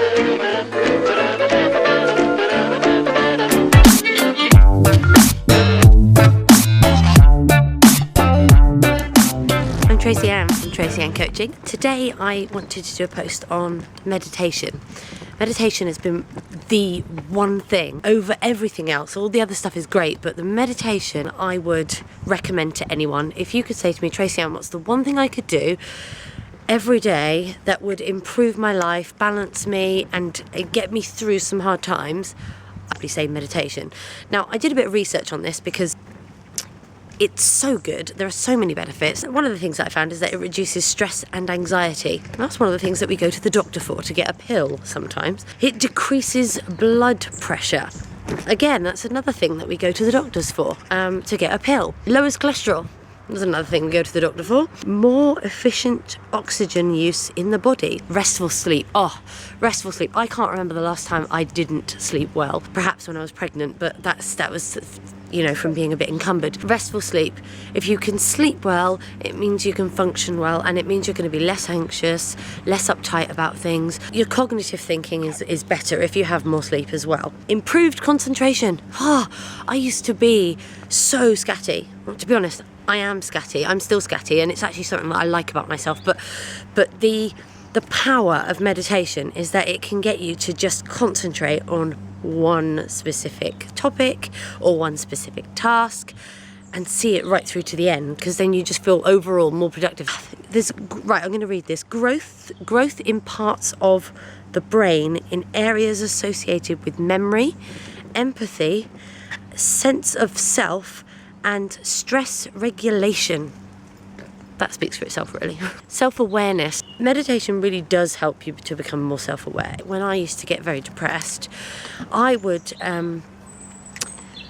I'm Tracey-Anne from Tracey-Anne Coaching. Today I wanted to do a post on meditation. Meditation has been the one thing over everything else. All the other stuff is great, but the meditation I would recommend to anyone. If you could say to me, Tracey-Anne, what's the one thing I could do every day that would improve my life, balance me, and get me through some hard times, I'd probably say meditation. Now, I did a bit of research on this because it's so good. There are so many benefits. One of the things that I found is that it reduces stress and anxiety. That's one of the things that we go to the doctor for, to get a pill sometimes. It decreases blood pressure. Again, that's another thing that we go to the doctors for, to get a pill. Lowers cholesterol. That's another thing we go to the doctor for. More efficient oxygen use in the body. Restful sleep. Oh, restful sleep. I can't remember the last time I didn't sleep well. Perhaps when I was pregnant, but that was, from being a bit encumbered. Restful sleep. If you can sleep well, it means you can function well, and it means you're going to be less anxious, less uptight about things. Your cognitive thinking is better if you have more sleep as well. Improved concentration. I used to be so scatty. To be honest, I am scatty. I'm still scatty, and it's actually something that I like about myself. But the power of meditation is that it can get you to just concentrate on one specific topic or one specific task and see it right through to the end, because then you just feel overall more productive. I'm going to read this. Growth in parts of the brain in areas associated with memory, empathy, sense of self, and stress regulation. That speaks for itself, really. Self-awareness. Meditation really does help you to become more self-aware. When I used to get very depressed, I would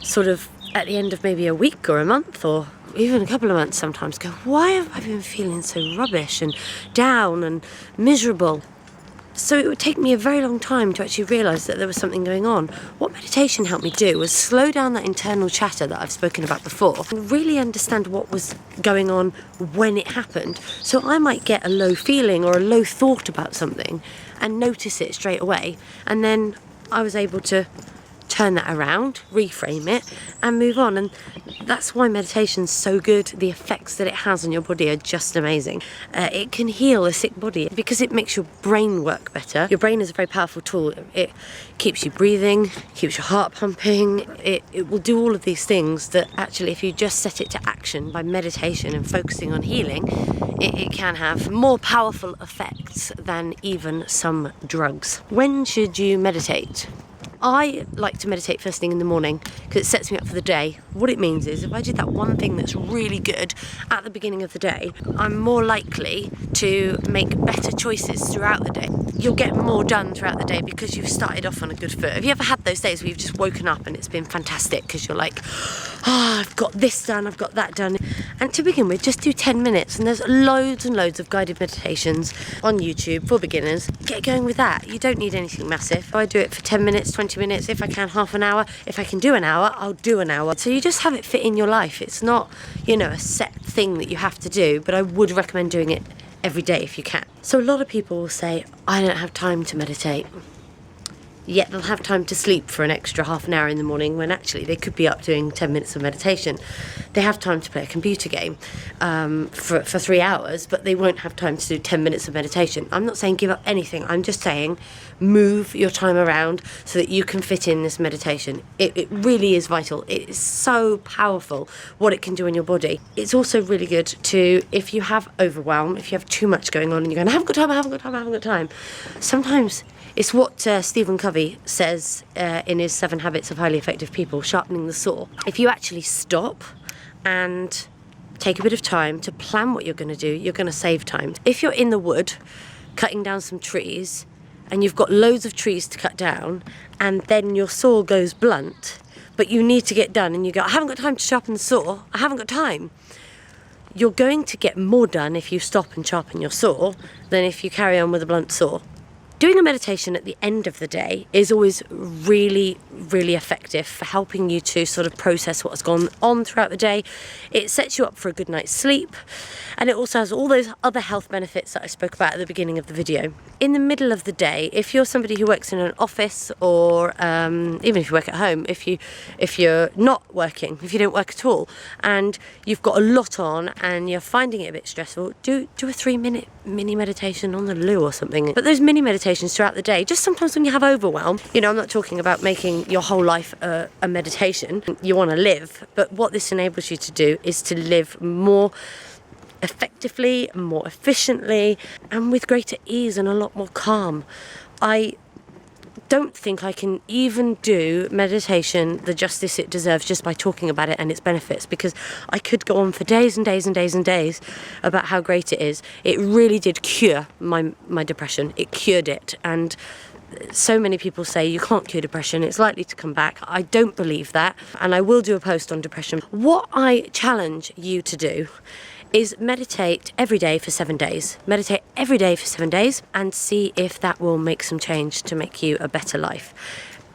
sort of, at the end of maybe a week or a month or even a couple of months sometimes, go, why have I been feeling so rubbish and down and miserable? So it would take me a very long time to actually realise that there was something going on. What meditation helped me do was slow down that internal chatter that I've spoken about before and really understand what was going on when it happened. So I might get a low feeling or a low thought about something and notice it straight away. And then I was able to turn that around, reframe it, and move on. And that's why meditation's so good. The effects that it has on your body are just amazing. It can heal a sick body because it makes your brain work better. Your brain is a very powerful tool. It keeps you breathing, keeps your heart pumping. It will do all of these things that actually, if you just set it to action by meditation and focusing on healing, it can have more powerful effects than even some drugs. When should you meditate? I like to meditate first thing in the morning because it sets me up for the day. What it means is if I did that one thing that's really good at the beginning of the day, I'm more likely to make better choices throughout the day. You'll get more done throughout the day because you've started off on a good foot. Have you ever had those days where you've just woken up and it's been fantastic because you're like, I've got this done, I've got that done. And to begin with, just do 10 minutes, and there's loads and loads of guided meditations on YouTube for beginners. Get going with that. You don't need anything massive. I do it for 10 minutes, 20 minutes, if I can half an hour. If I can do an hour, I'll do an hour. So you just have it fit in your life. It's not, a set thing that you have to do, but I would recommend doing it every day if you can. So a lot of people will say, I don't have time to meditate. Yet they'll have time to sleep for an extra half an hour in the morning when actually they could be up doing 10 minutes of meditation. They have time to play a computer game for 3 hours, but they won't have time to do 10 minutes of meditation. I'm not saying give up anything. I'm just saying move your time around so that you can fit in this meditation. It really is vital. It is so powerful what it can do in your body. It's also really good to, if you have overwhelm, if you have too much going on and you're going, I haven't got time. Sometimes it's what Stephen Covey says in his 7 Habits of Highly Effective People, Sharpening the Saw. If you actually stop and take a bit of time to plan what you're going to do, you're going to save time. If you're in the wood cutting down some trees and you've got loads of trees to cut down and then your saw goes blunt, but you need to get done and you go, I haven't got time to sharpen the saw, I haven't got time. You're going to get more done if you stop and sharpen your saw than if you carry on with a blunt saw. Doing a meditation at the end of the day is always really, really effective for helping you to sort of process what's gone on throughout the day. It sets you up for a good night's sleep, and it also has all those other health benefits that I spoke about at the beginning of the video. In the middle of the day, if you're somebody who works in an office, or even if you work at home, if you're not working, if you don't work at all, and you've got a lot on and you're finding it a bit stressful, do a 3-minute mini meditation on the loo or something. But those mini meditations throughout the day, just sometimes when you have overwhelm, I'm not talking about making your whole life a meditation. You want to live, but what this enables you to do is to live more effectively, more efficiently, and with greater ease and a lot more calm. I don't think I can even do meditation the justice it deserves just by talking about it and its benefits, because I could go on for days and days and days and days about how great it is. It really did cure my depression. It cured it, and so many people say you can't cure depression, it's likely to come back. I don't believe that, and I will do a post on depression. What I challenge you to do is meditate every day for 7 days. Meditate every day for 7 days and see if that will make some change to make you a better life.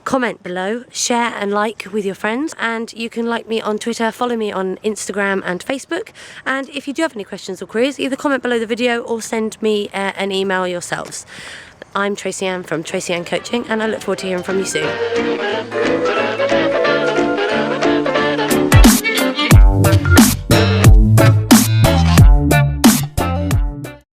Comment below, share and like with your friends, and you can like me on Twitter, follow me on Instagram and Facebook. And if you do have any questions or queries, either comment below the video or send me an email yourselves. I'm Tracey-Anne from Tracey-Anne Coaching, and I look forward to hearing from you soon.